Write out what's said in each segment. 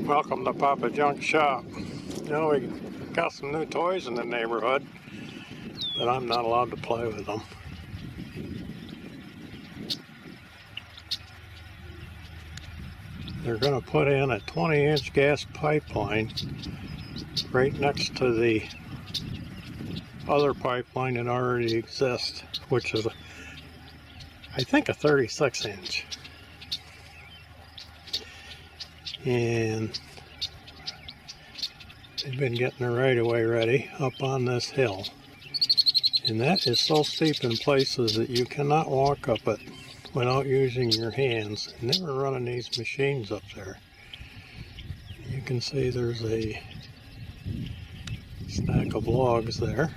Welcome to Papa Junk Shop. You know, we got some new toys in the neighborhood, but I'm not allowed to play with them. They're going to put in a 20-inch gas pipeline right next to the other pipeline that already exists, which is, I think, a 36-inch. And they've been getting the right-of-way ready up on this hill. And that is so steep in places that you cannot walk up it without using your hands. And they were running these machines up there. You can see there's a stack of logs there.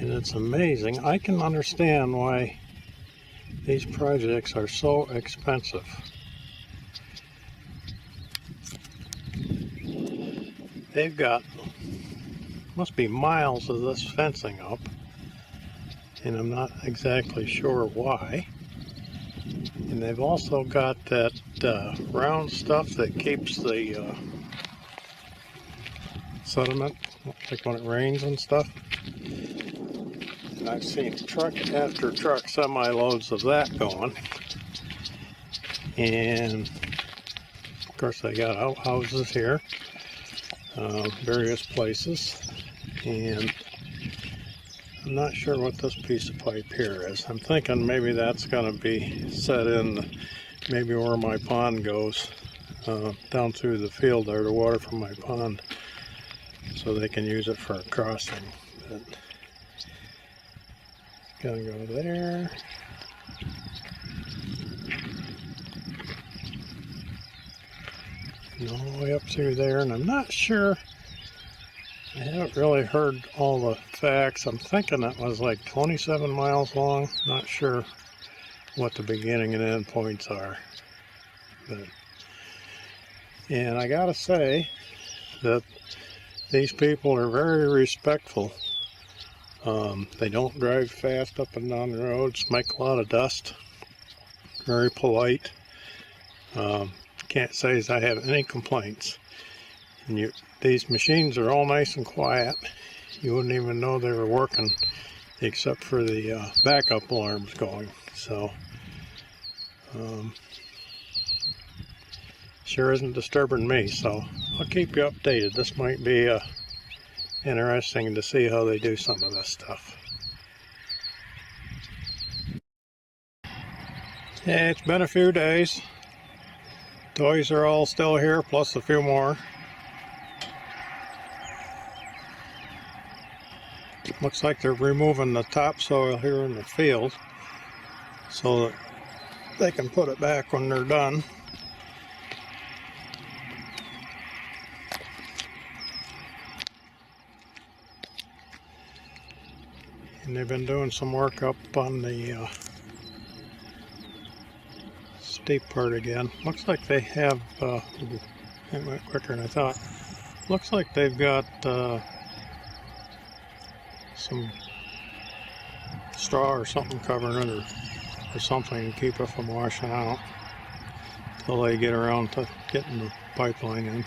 And it's amazing. I can understand why these projects are so expensive. They've got, must be miles of this fencing up, and I'm not exactly sure why. And they've also got that round stuff that keeps the sediment, like when it rains and stuff. And I've seen truck after truck, semi-loads of that going. And of course they got outhouses here, various places. And I'm not sure what this piece of pipe here is. I'm thinking maybe that's going to be set in maybe where my pond goes, down through the field there, the water from my pond, so they can use it for a crossing. But gonna go there. And all the way up through there, and I'm not sure, I haven't really heard all the facts. I'm thinking it was like 27 miles long. Not sure what the beginning and end points are. But, and I gotta say that these people are very respectful. They don't drive fast up and down the roads, make a lot of dust. Very polite. Can't say as I have any complaints. And these machines are all nice and quiet. You wouldn't even know they were working except for the backup alarms going. So sure isn't disturbing me, so I'll keep you updated. This might be interesting to see how they do some of this stuff. Yeah, it's been a few days. Toys are all still here, plus a few more. Looks like they're removing the topsoil here in the field so that they can put it back when they're done. And they've been doing some work up on the steep part again. Looks like they have, it went quicker than I thought. Looks like they've got some straw or something covering it, or something to keep it from washing out until they get around to getting the pipeline in.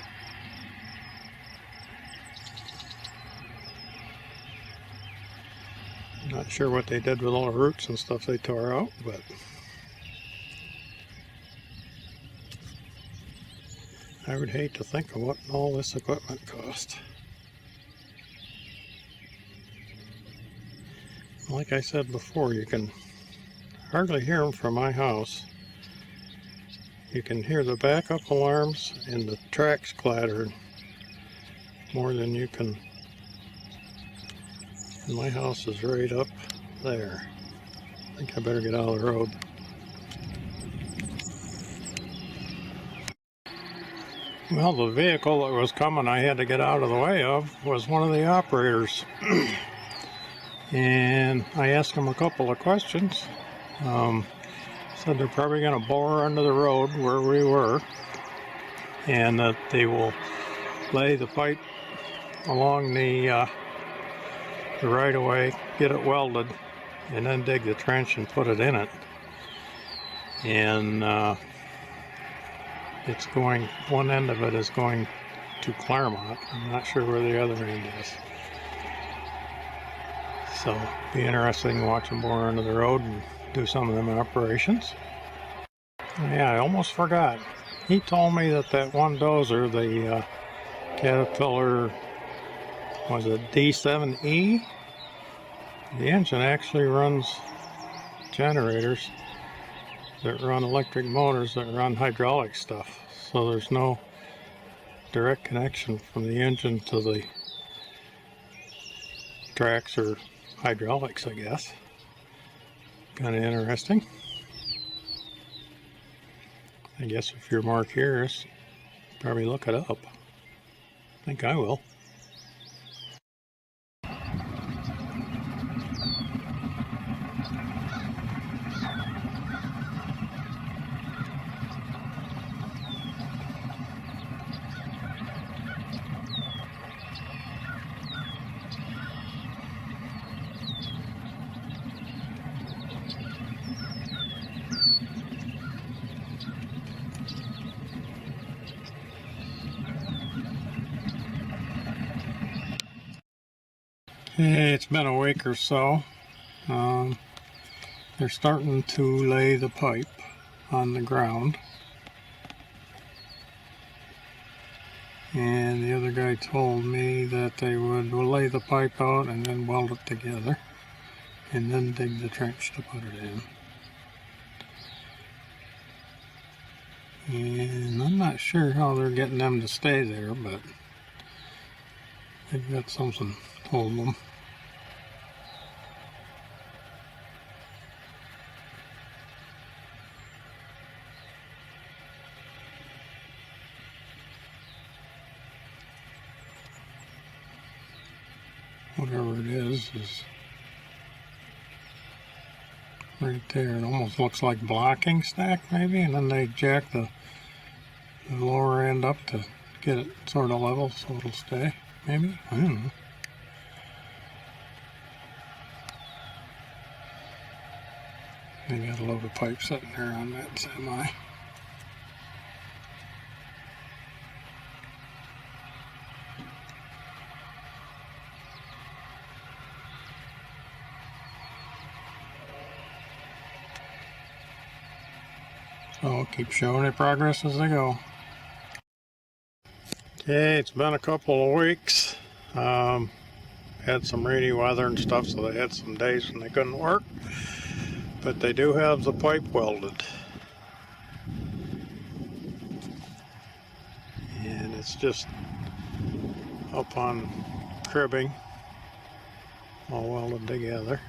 Not sure what they did with all the roots and stuff they tore out, but I would hate to think of what all this equipment cost. Like I said before, you can hardly hear them from my house. You can hear the backup alarms and the tracks clattering more than you can. And my house is right up there. I think I better get out of the road. Well, the vehicle that was coming I had to get out of the way of was one of the operators. And I asked him a couple of questions. Said they're probably going to bore under the road where we were, and that they will lay the pipe along the the right of way, get it welded, and then dig the trench and put it in it. And it's going, one end of it is going to Claremont. I'm not sure where the other end is. So be interesting to watch them bore under the road and do some of them operations. Yeah, I almost forgot. He told me that that one dozer, the Caterpillar, was it D7E? The engine actually runs generators that run electric motors that run hydraulic stuff. So there's no direct connection from the engine to the tracks or hydraulics, I guess. Kind of interesting. I guess if you're more curious, probably look it up. I think I will. Hey, it's been a week or so. They're starting to lay the pipe on the ground. And the other guy told me that they would lay the pipe out and then weld it together. And then dig the trench to put it in. And I'm not sure how they're getting them to stay there, but they've got something holding them. Whatever it is right there. It almost looks like blocking stack maybe, and then they jack the lower end up to get it sort of level so it'll stay, maybe? I don't know. They got a load of pipe sitting there on that semi. So I'll keep showing it progress as they go. Okay, it's been a couple of weeks. Had some rainy weather and stuff, so they had some days when they couldn't work. But they do have the pipe welded. And it's just up on cribbing, all welded together.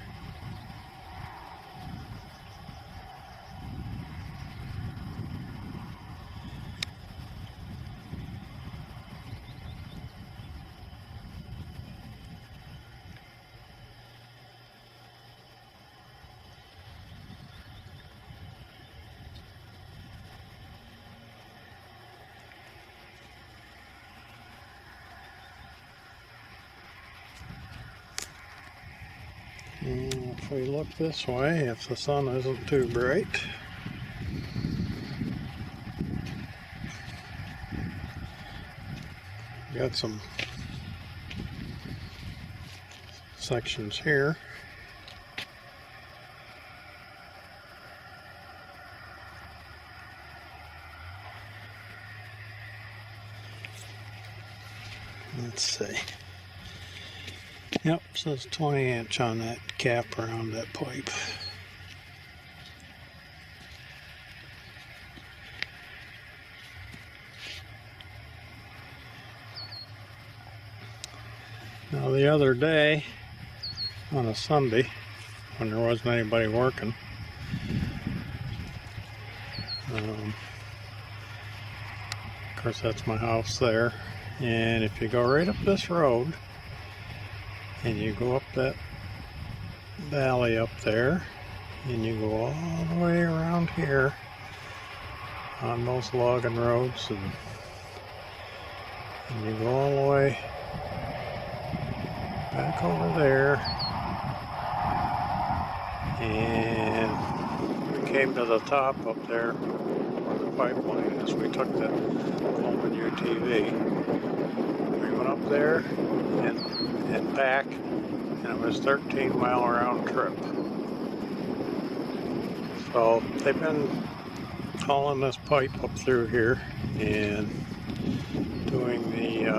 And if we look this way, if the sun isn't too bright, got some sections here. Let's see. Yep, says 20 inch on that cap around that pipe. Now the other day, on a Sunday, when there wasn't anybody working, of course that's my house there, and if you go right up this road, and you go up that valley up there, and you go all the way around here on those logging roads, and you go all the way back over there, and we came to the top up there where the pipeline is. We took the Coleman UTV. We went up there and back, and it was 13-mile round trip. So they've been hauling this pipe up through here and doing the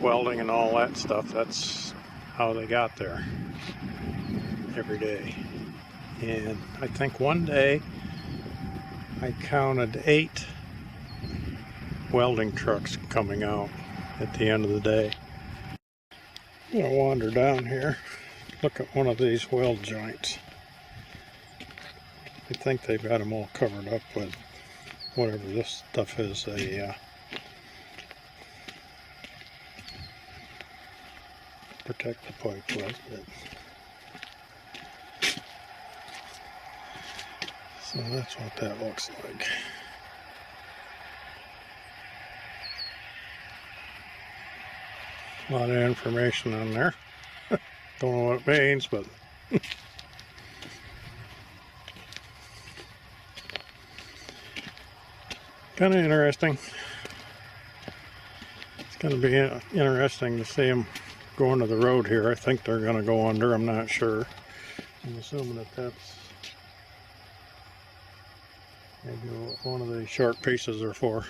welding and all that stuff. That's how they got there every day. And I think one day I counted 8 welding trucks coming out at the end of the day. I'm gonna wander down here, look at one of these weld joints. I think they've got them all covered up with whatever this stuff is, protect the pipe with. So that's what that looks like. A lot of information on there. Don't know what it means, but kind of interesting. It's going to be interesting to see them going to the road here. I think they're going to go under. I'm not sure. I'm assuming that that's maybe what one of the short pieces are for.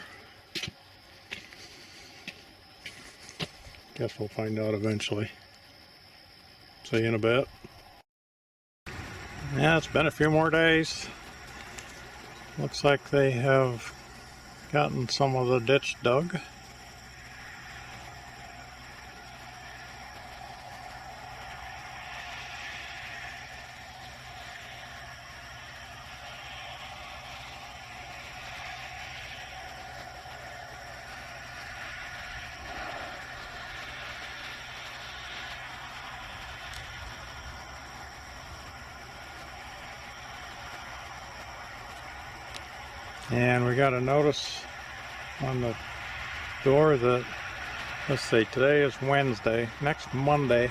Guess we'll find out eventually. See you in a bit. Yeah, it's been a few more days. Looks like they have gotten some of the ditch dug. And we got a notice on the door that, let's see, today is Wednesday, next Monday,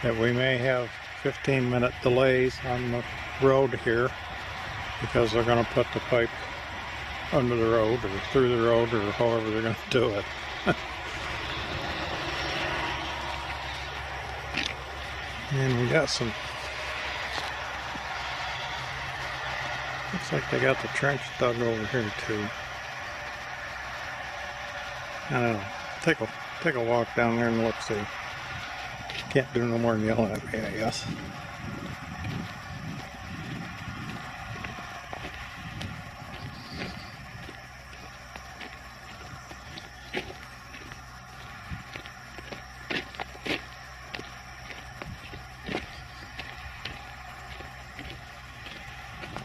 that we may have 15-minute delays on the road here because they're going to put the pipe under the road or through the road or however they're going to do it. And we got some, looks like they got the trench dug over here too. I don't know. Take a walk down there and look, see. Can't do no more than yell at me, I guess.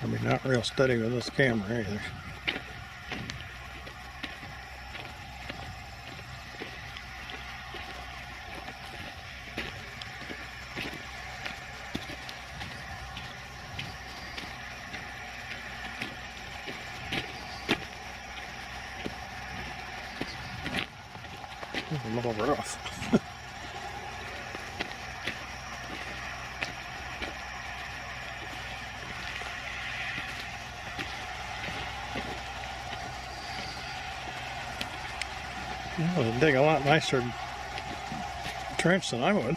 I mean, not real steady with this camera either. A little rough. Well, it'd dig a lot nicer trench than I would.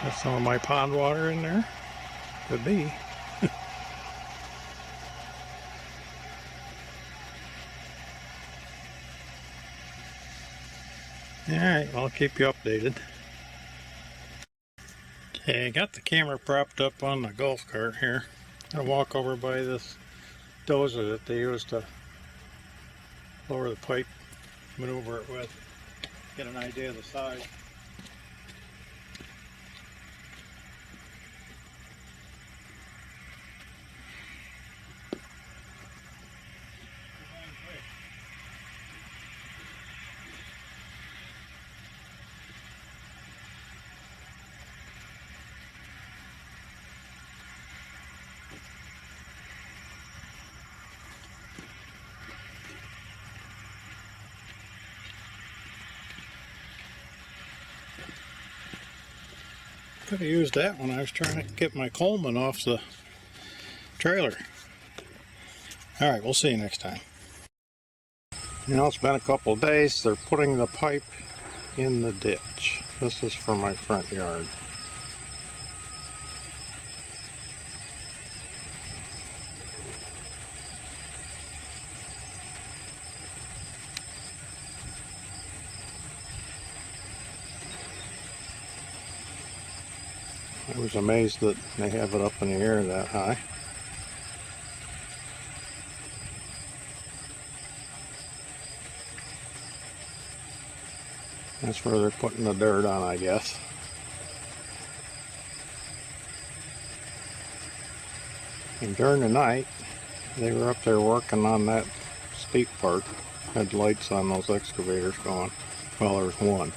Got some of my pond water in there. Could be. Alright, I'll keep you updated. Okay, I got the camera propped up on the golf cart here. I'll walk over by this dozer that they use to lower the pipe, maneuver it with, get an idea of the size. Could have used that when I was trying to get my Coleman off the trailer. Alright, we'll see you next time. You know, it's been a couple of days. They're putting the pipe in the ditch. This is for my front yard. I was amazed that they have it up in the air that high. That's where they're putting the dirt on, I guess. And during the night, they were up there working on that steep part. Had lights on those excavators going. Well, there's one.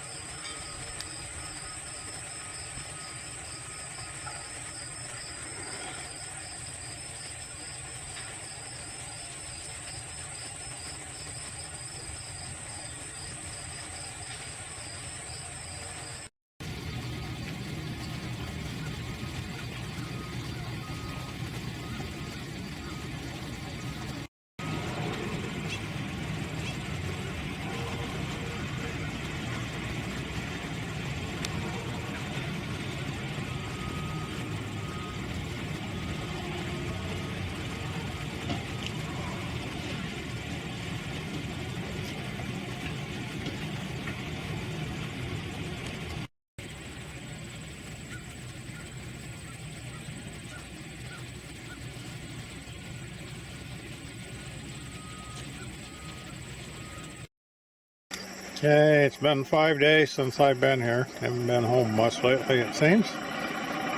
Okay, it's been 5 days since I've been here. Haven't been home much lately, it seems.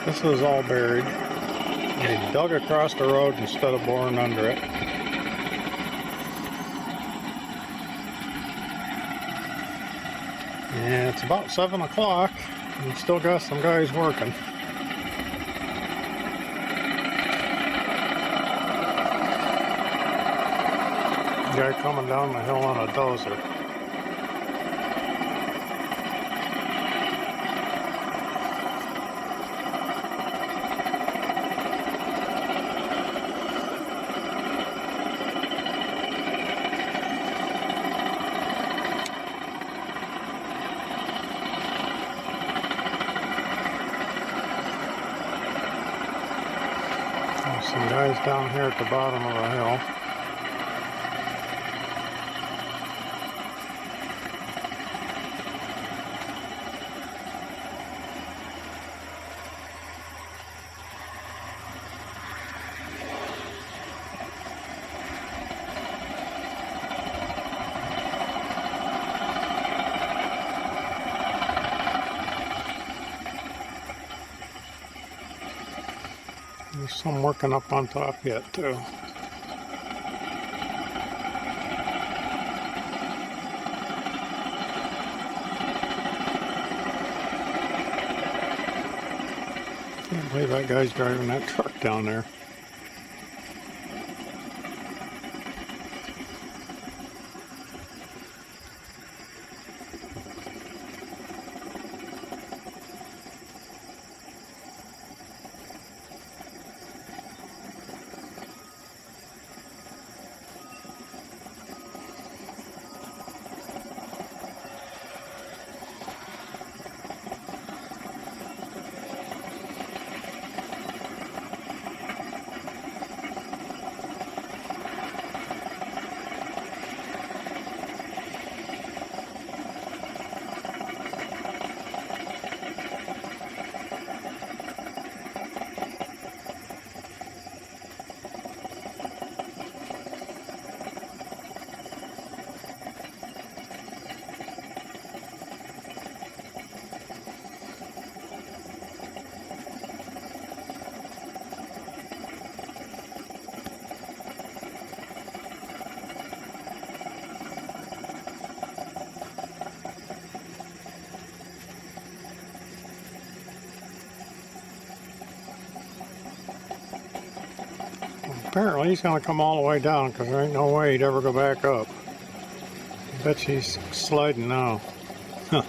This is all buried. They dug across the road instead of boring under it. And it's about 7 o'clock. And still got some guys working. Guy coming down the hill on a dozer. Some guys down here at the bottom of the hill. There's some working up on top yet, too. Can't believe that guy's driving that truck down there. Apparently he's going to come all the way down because there ain't no way he'd ever go back up. I bet he's sliding now. Huh.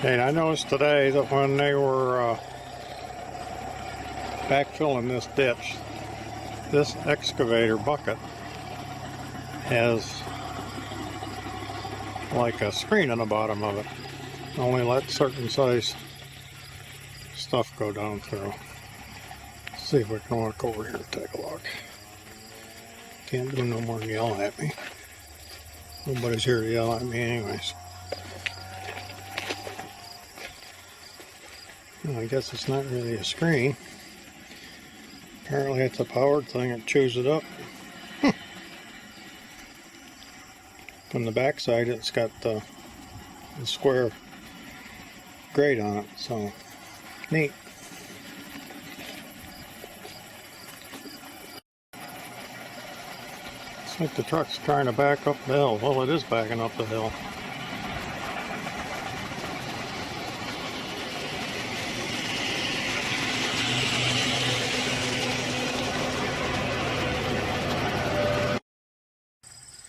And I noticed today that when they were backfilling this ditch, this excavator bucket has like a screen on the bottom of it. Only let certain size stuff go down through. Let's see if we can walk over here and take a look. Can't do no more than yell at me. Nobody's here to yell at me anyways. Well, I guess it's not really a screen. Apparently it's a powered thing that chews it up. From the back side it's got the square grate on it, so neat. It's like the truck's trying to back up the hill. Well, it is backing up the hill.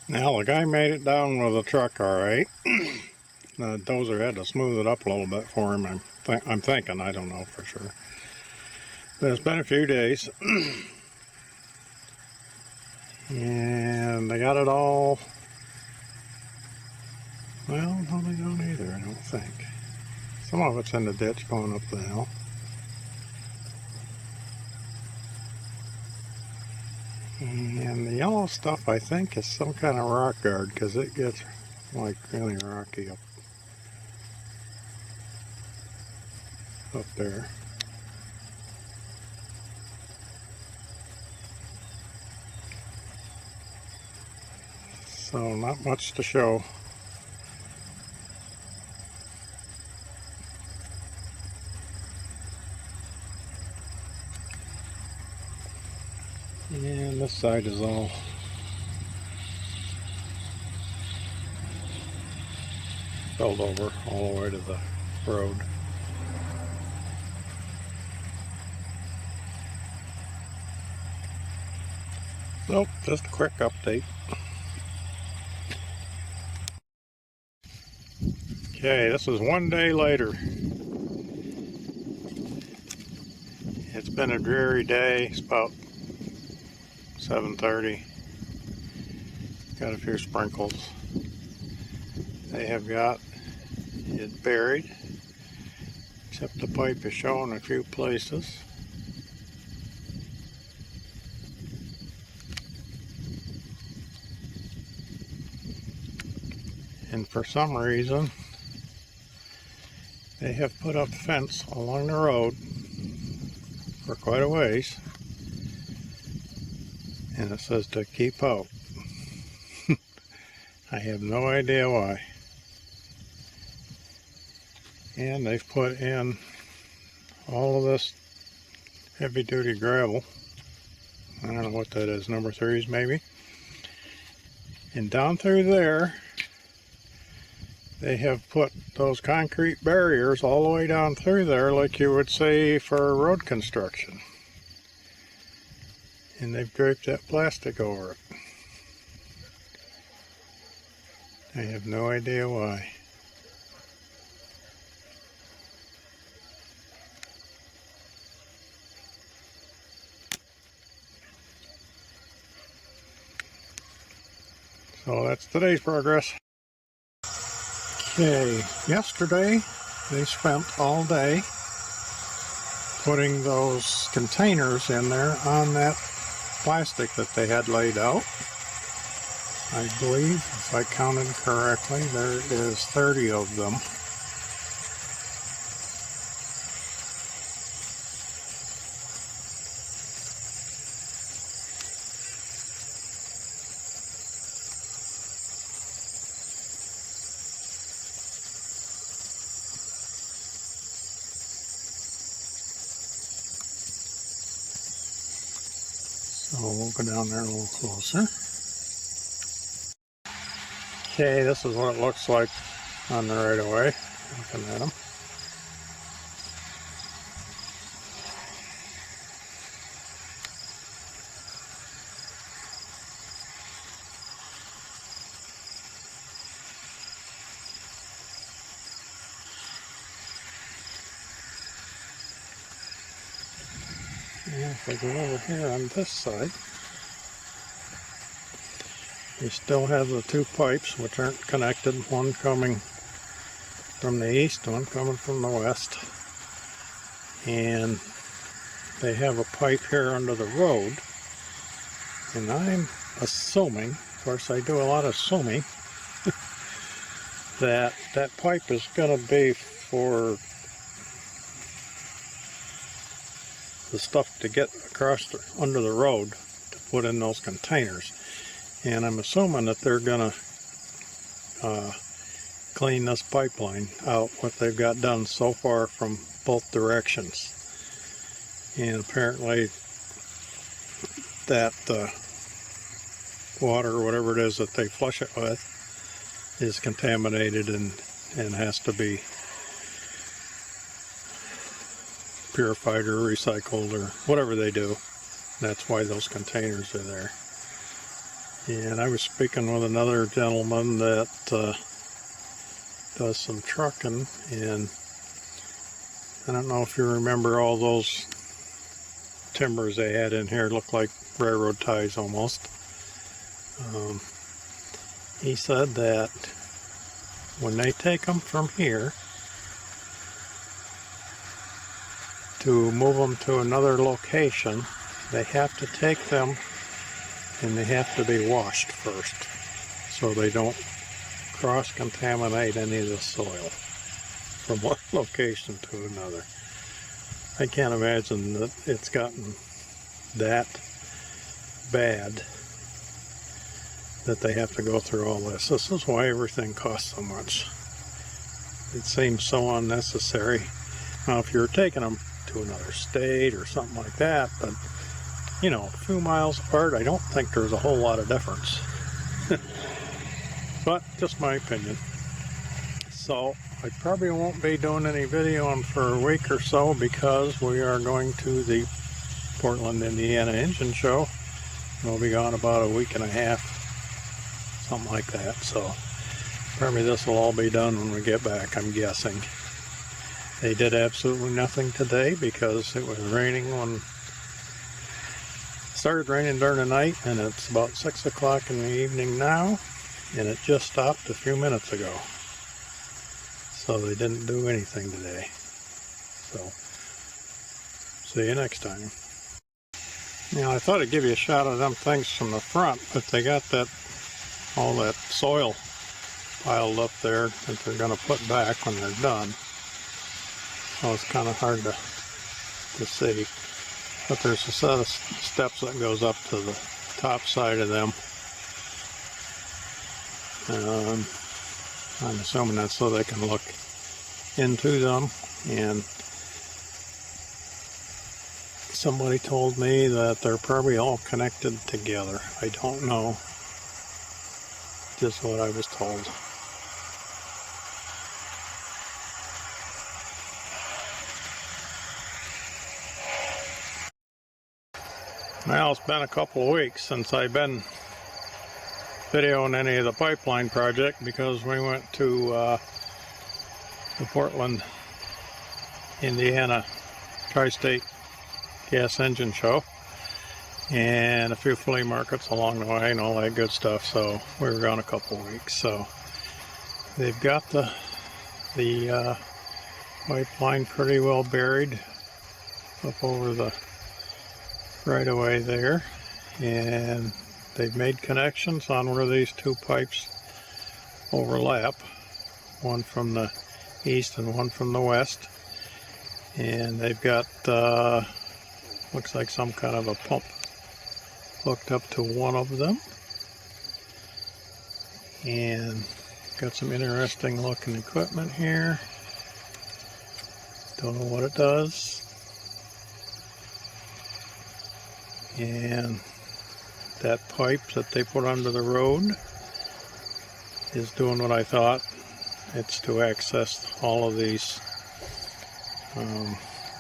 Now the guy made it down with the truck all right. The dozer had to smooth it up a little bit for him. I'm thinking, I don't know for sure. But it's been a few days. And they got it all. Well, no, they don't either, I don't think. Some of it's in the ditch going up the hill. And the yellow stuff, I think, is some kind of rock guard, because it gets like really rocky up there. So not much to show. And this side is all filled over all the way to the road. Nope, just a quick update. Okay, this is one day later. It's been a dreary day. It's about 7:30. Got a few sprinkles. They have got it buried, except the pipe is showing a few places. And for some reason, they have put up a fence along the road for quite a ways, and it says to keep out. I have no idea why. And they've put in all of this heavy-duty gravel. I don't know what that is, number 3s maybe. And down through there, they have put those concrete barriers all the way down through there, like you would say for road construction. And they've draped that plastic over it. I have no idea why. So that's today's progress. Okay, yesterday they spent all day putting those containers in there on that plastic that they had laid out. I believe, if I counted correctly, there is 30 of them. So we'll go down there a little closer. Okay, this is what it looks like on the right of way, looking at them. if I go over here on this side, you still have the two pipes which aren't connected, one coming from the east, one coming from the west. And they have a pipe here under the road. And I'm assuming, of course I do a lot of assuming, that that pipe is going to be for the stuff to get across under the road to put in those containers. And I'm assuming that they're going to clean this pipeline out, what they've got done so far from both directions. And apparently that water or whatever it is that they flush it with is contaminated and has to be purified or recycled or whatever they do. That's why those containers are there. And I was speaking with another gentleman that does some trucking, and I don't know if you remember all those timbers they had in here, looked like railroad ties almost. He said that when they take them from here to move them to another location, they have to take them and they have to be washed first so they don't cross-contaminate any of the soil from one location to another. I can't imagine that it's gotten that bad that they have to go through all this. This is why everything costs so much. It seems so unnecessary. Now, if you're taking them to another state or something like that, but you know, a few miles apart, I don't think there's a whole lot of difference. But just my opinion. So I probably won't be doing any videoing for a week or so because we are going to the Portland, Indiana Engine Show. We'll be gone about a week and a half, something like that. So probably this will all be done when we get back, I'm guessing. They did absolutely nothing today because it was raining when it started raining during the night, and it's about 6 o'clock in the evening now, and it just stopped a few minutes ago. So they didn't do anything today. So see you next time. Now I thought I'd give you a shot of them things from the front, but they got that all that soil piled up there that they're going to put back when they're done. So it's kind of hard to see. But there's a set of steps that goes up to the top side of them. I'm assuming that's so they can look into them. And somebody told me that they're probably all connected together. I don't know. Just what I was told. Well, it's been a couple of weeks since I've been videoing any of the pipeline project because we went to the Portland, Indiana Tri-State Gas Engine Show and a few flea markets along the way and all that good stuff. So we were gone a couple of weeks. So they've got the pipeline pretty well buried up over the right away there, and they've made connections on where these two pipes overlap, one from the east and one from the west, and they've got looks like some kind of a pump hooked up to one of them, and got some interesting looking equipment here. Don't know what it does. And that pipe that they put under the road is doing what I thought. It's to access all of these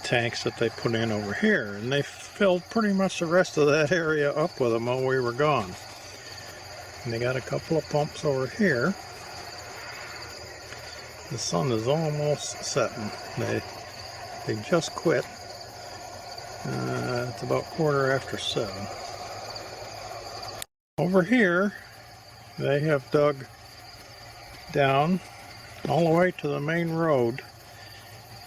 tanks that they put in over here. And they filled pretty much the rest of that area up with them while we were gone. And they got a couple of pumps over here. The sun is almost setting. They just quit. It's about 7:15. Over here, they have dug down all the way to the main road,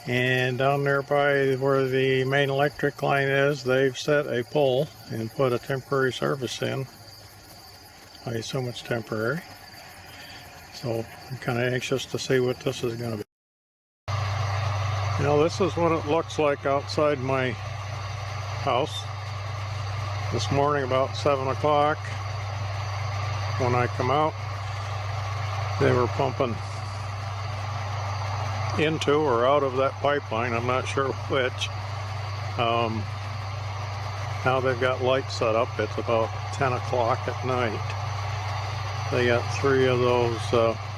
and down there by where the main electric line is, they've set a pole and put a temporary service in. I assume it's temporary, so I'm kind of anxious to see what this is going to be. You know, this is what it looks like outside my house. This morning about 7 o'clock, when I come out, they were pumping into or out of that pipeline. I'm not sure which. Now they've got lights set up. It's about 10 o'clock at night. They got 3 of those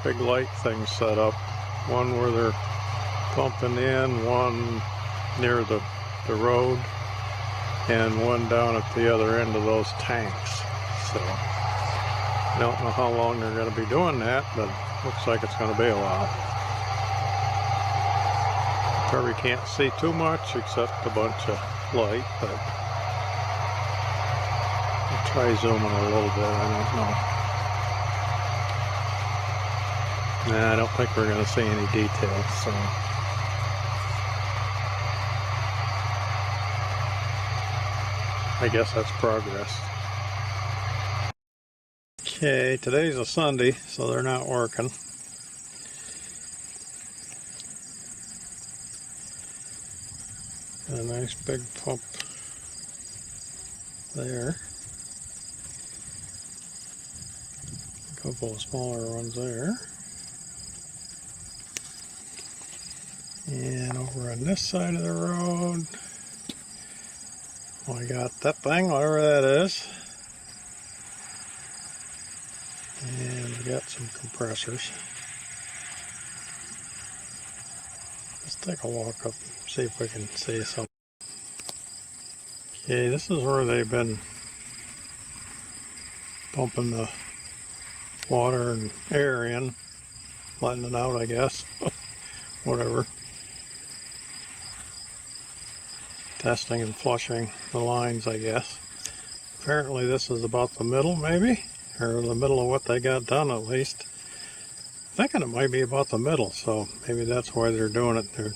big light things set up. One where they're pumping in, one near the road, and one down at the other end of those tanks. So I don't know how long they're going to be doing that, but looks like it's going to be a while. Probably can't see too much except a bunch of light, but I'll try zooming a little bit. I don't know. Nah, I don't think we're going to see any details, so I guess that's progress. Okay, today's a Sunday, so they're not working. Got a nice big pump there. A couple of smaller ones there. And over on this side of the road, I got that thing, whatever that is. And we got some compressors. Let's take a walk up and see if we can see something. Okay, this is where they've been pumping the water and air in, letting it out, I guess. Whatever. Testing and flushing the lines, I guess. Apparently this is about the middle, maybe? Or the middle of what they got done, at least. I'm thinking it might be about the middle, so maybe that's why they're doing it. They're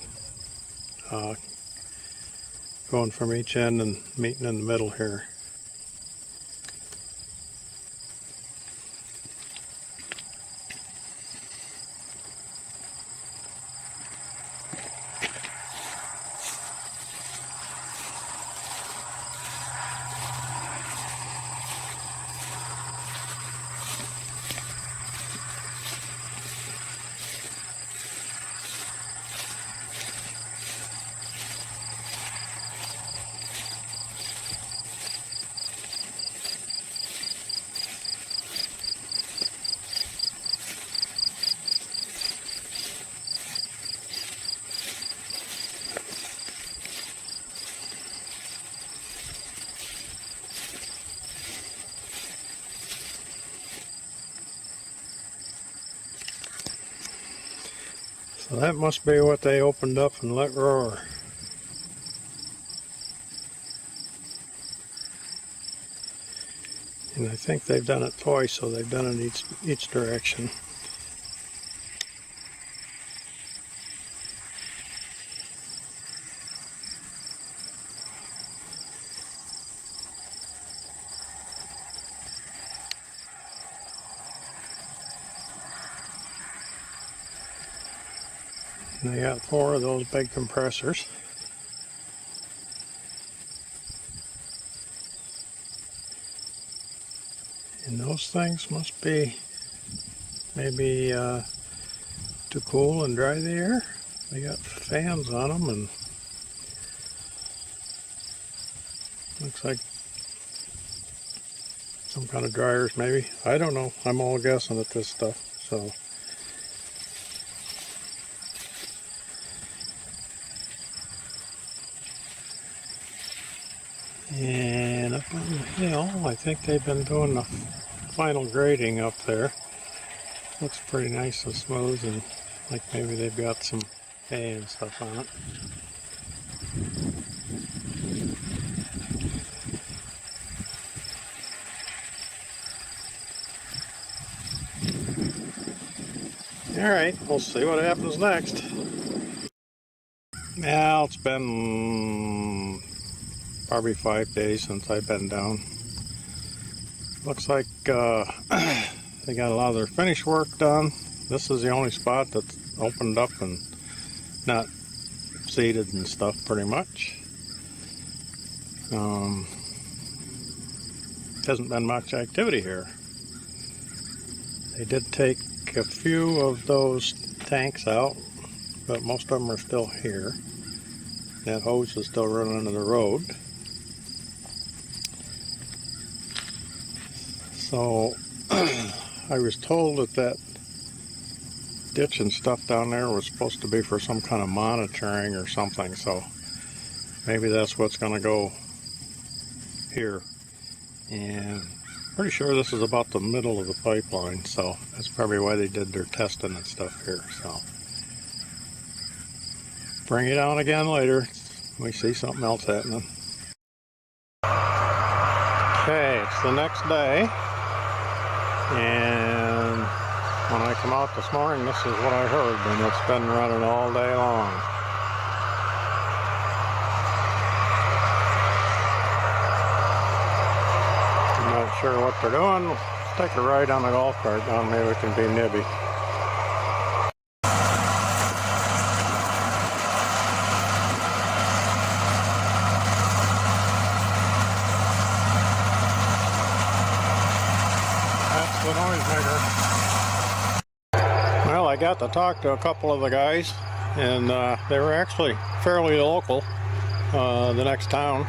going from each end and meeting in the middle here. So that must be what they opened up and let roar. And I think they've done it twice, so they've done it each direction. And they got 4 of those big compressors. And those things must be maybe to cool and dry the air. They got fans on them, and looks like some kind of dryers maybe. I don't know. I'm all guessing at this stuff. So and up on the hill, I think they've been doing the final grading up there. Looks pretty nice and smooth, and like maybe they've got some hay and stuff on it. Alright, we'll see what happens next. Now it's been probably 5 days since I've been down. Looks like they got a lot of their finish work done. This is the only spot that's opened up and not seeded and stuff pretty much. Hasn't been much activity here. They did take a few of those tanks out, but most of them are still here. That hose is still running under the road. So I was told that ditch and stuff down there was supposed to be for some kind of monitoring or something, so maybe that's what's going to go here. And pretty sure this is about the middle of the pipeline, so that's probably why they did their testing and stuff here. So bring it on again later. We see something else happening. Okay, it's the next day, and when I come out this morning, this is what I heard, and it's been running all day long. I'm not sure what they're doing. Let's take a ride on the golf cart down. Maybe it can be nibby. That's the noisemaker. Well, I got to talk to a couple of the guys, and they were actually fairly local, the next town.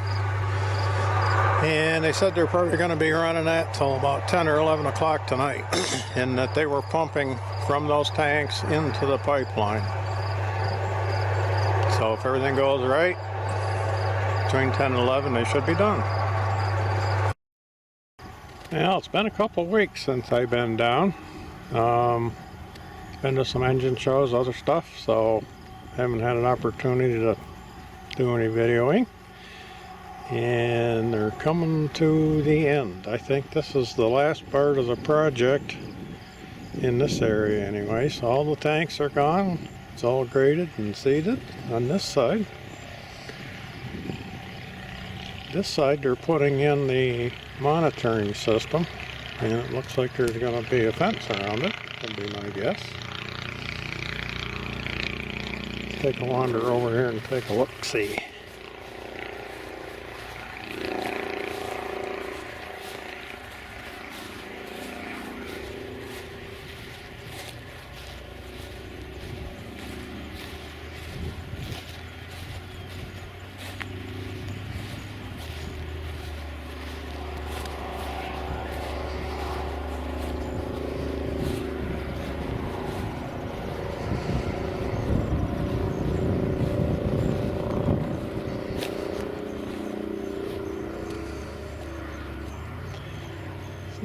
And they said they're probably going to be running that till about 10 or 11 o'clock tonight, and that they were pumping from those tanks into the pipeline. So if everything goes right, between 10 and 11 they should be done. Well, it's been a couple of weeks since I've been down. Been to some engine shows, other stuff, so haven't had an opportunity to do any videoing. And they're coming to the end. I think this is the last part of the project in this area anyway. So all the tanks are gone. It's all graded and seeded on this side. This side they're putting in the monitoring system, and it looks like there's going to be a fence around it. That'd be my guess. Take a wander over here and take a look-see.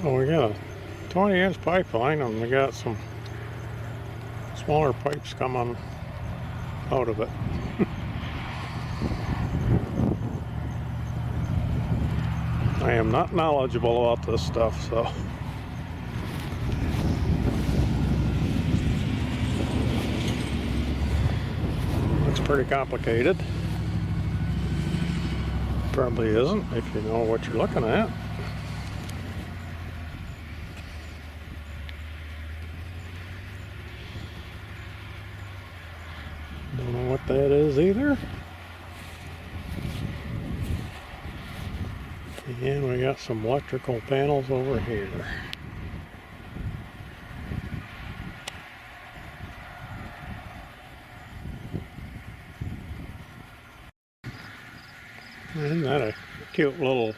So we got a 20-inch pipeline, and we got some smaller pipes coming out of it. I am not knowledgeable about this stuff, so looks pretty complicated. Probably isn't if you know what you're looking at. Don't know what that is either. And we got some electrical panels over here. Isn't that a cute little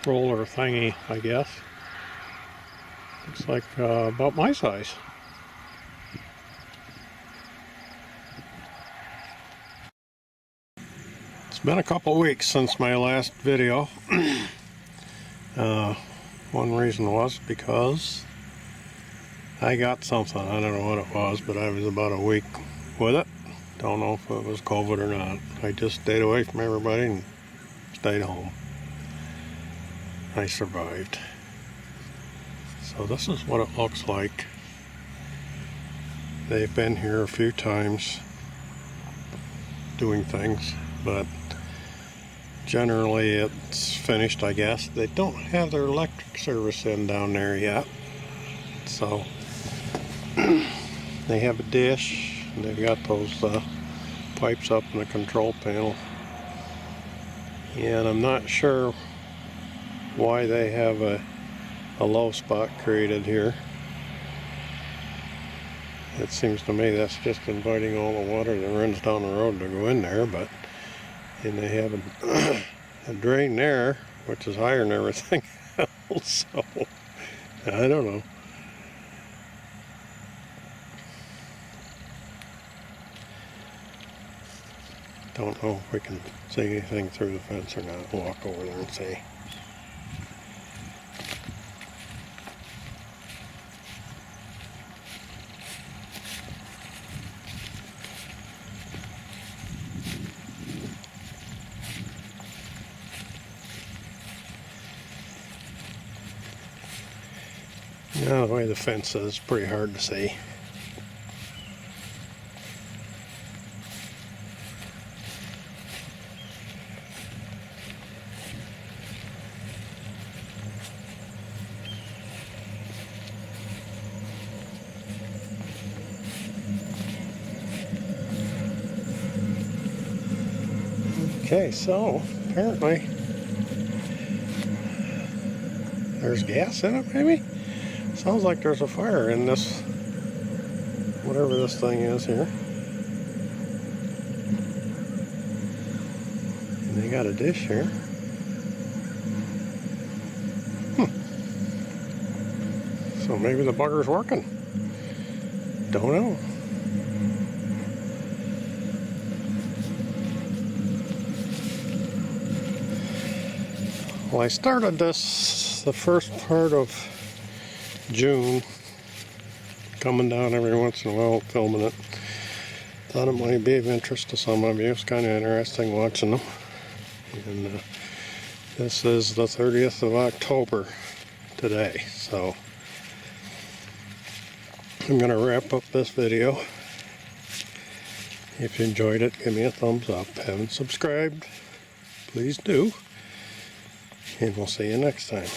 roller thingy, I guess? Looks like about my size. It's been a couple weeks since my last video. One reason was because I got something. I don't know what it was, but I was about a week with it. Don't know if it was COVID or not. I just stayed away from everybody and stayed home. I survived. So this is what it looks like. They've been here a few times doing things, but generally it's finished, I guess. They don't have their electric service in down there yet, so they have a dish and they've got those pipes up in the control panel, and I'm not sure why they have a low spot created here. It seems to me that's just inviting all the water that runs down the road to go in there, but and they have a drain there, which is higher than everything else, so I don't know. Don't know if we can see anything through the fence or not. We'll walk over there and see. Yeah, the way the fence is, it's pretty hard to see. Okay, so apparently there's gas in it, maybe? Sounds like there's a fire in this, whatever this thing is here. And they got a dish here. So maybe the bugger's working. Don't know. Well, I started this the first part of June, coming down every once in a while filming it. Thought it might be of interest to some of you. It's kind of interesting watching them. And this is the 30th of October today, so I'm going to wrap up this video. If you enjoyed it, give me a thumbs up. Haven't subscribed, please do. And we'll see you next time.